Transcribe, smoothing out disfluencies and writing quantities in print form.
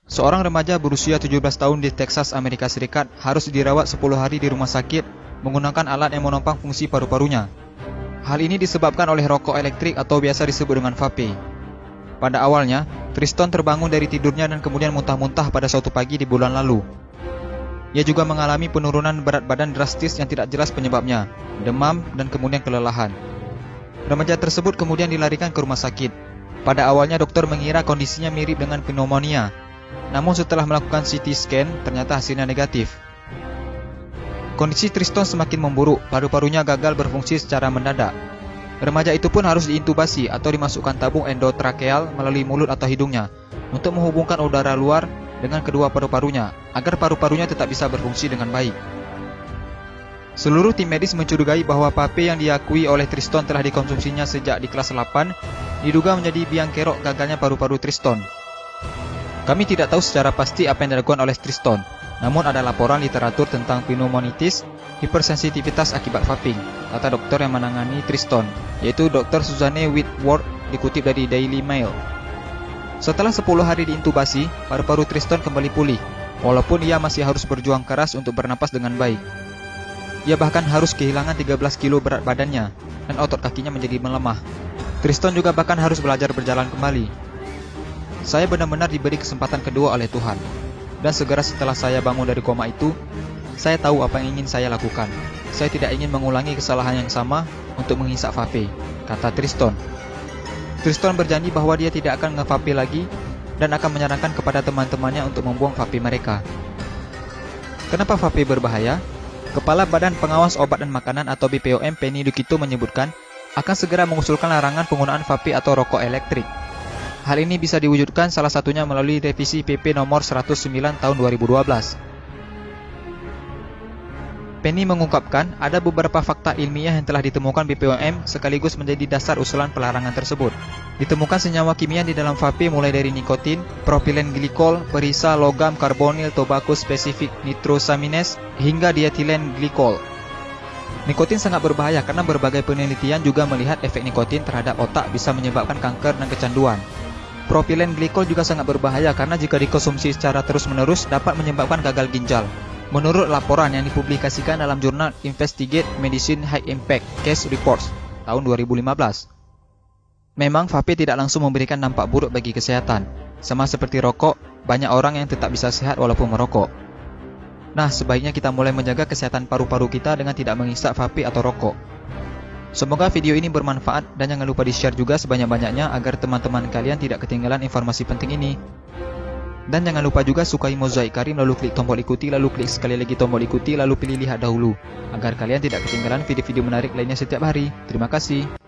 Seorang remaja berusia 17 tahun di Texas, Amerika Serikat harus dirawat 10 hari di rumah sakit menggunakan alat yang menopang fungsi paru-parunya. Hal ini disebabkan oleh rokok elektrik atau biasa disebut dengan vape. Pada awalnya, Triston terbangun dari tidurnya dan kemudian muntah-muntah pada suatu pagi di bulan lalu. Ia juga mengalami penurunan berat badan drastis yang tidak jelas penyebabnya, demam, dan kemudian kelelahan. Remaja tersebut kemudian dilarikan ke rumah sakit. Pada awalnya dokter mengira kondisinya mirip dengan pneumonia. Namun setelah melakukan CT scan, ternyata hasilnya negatif. Kondisi Triston semakin memburuk, paru-parunya gagal berfungsi secara mendadak. Remaja itu pun harus diintubasi atau dimasukkan tabung endotrakeal melalui mulut atau hidungnya untuk menghubungkan udara luar dengan kedua paru-parunya agar paru-parunya tetap bisa berfungsi dengan baik. Seluruh tim medis mencurigai bahwa vape yang diakui oleh Triston telah dikonsumsinya sejak di kelas 8 diduga menjadi biang kerok gagalnya paru-paru Triston. Kami tidak tahu secara pasti apa yang dilakukan oleh Triston, namun ada laporan literatur tentang pneumonitis, hipersensitivitas akibat vaping, kata dokter yang menangani Triston, yaitu Dr. Suzanne Whitworth, dikutip dari Daily Mail. Setelah 10 hari diintubasi, paru-paru Triston kembali pulih, walaupun ia masih harus berjuang keras untuk bernapas dengan baik. Ia bahkan harus kehilangan 13 kilo berat badannya, dan otot kakinya menjadi melemah. Triston juga bahkan harus belajar berjalan kembali. Saya benar-benar diberi kesempatan kedua oleh Tuhan. Dan segera setelah saya bangun dari koma itu, saya tahu apa yang ingin saya lakukan. Saya tidak ingin mengulangi kesalahan yang sama untuk menghisap vape, kata Triston. Triston berjanji bahwa dia tidak akan nge-vape lagi dan akan menyarankan kepada teman-temannya untuk membuang vape mereka. Kenapa vape berbahaya? Kepala Badan Pengawas Obat dan Makanan atau BPOM Penny Dukito menyebutkan akan segera mengusulkan larangan penggunaan vape atau rokok elektrik. Hal ini bisa diwujudkan salah satunya melalui revisi PP nomor 109 tahun 2012. Penny mengungkapkan ada beberapa fakta ilmiah yang telah ditemukan BPOM sekaligus menjadi dasar usulan pelarangan tersebut. Ditemukan senyawa kimia di dalam vape mulai dari nikotin, propilen glikol, perisa logam karbonil tobacco specific nitrosamines, hingga dietilen glikol. Nikotin sangat berbahaya karena berbagai penelitian juga melihat efek nikotin terhadap otak bisa menyebabkan kanker dan kecanduan. Propilen glikol juga sangat berbahaya karena jika dikonsumsi secara terus-menerus dapat menyebabkan gagal ginjal. Menurut laporan yang dipublikasikan dalam jurnal Investigate Medicine High Impact Case Reports tahun 2015. Memang vape tidak langsung memberikan dampak buruk bagi kesehatan. Sama seperti rokok, banyak orang yang tetap bisa sehat walaupun merokok. Nah, sebaiknya kita mulai menjaga kesehatan paru-paru kita dengan tidak menghisap vape atau rokok. Semoga video ini bermanfaat dan jangan lupa di-share juga sebanyak-banyaknya agar teman-teman kalian tidak ketinggalan informasi penting ini. Dan jangan lupa juga sukai Mozaik Karim lalu klik tombol ikuti lalu klik sekali lagi tombol ikuti lalu pilih lihat dahulu agar kalian tidak ketinggalan video-video menarik lainnya setiap hari. Terima kasih.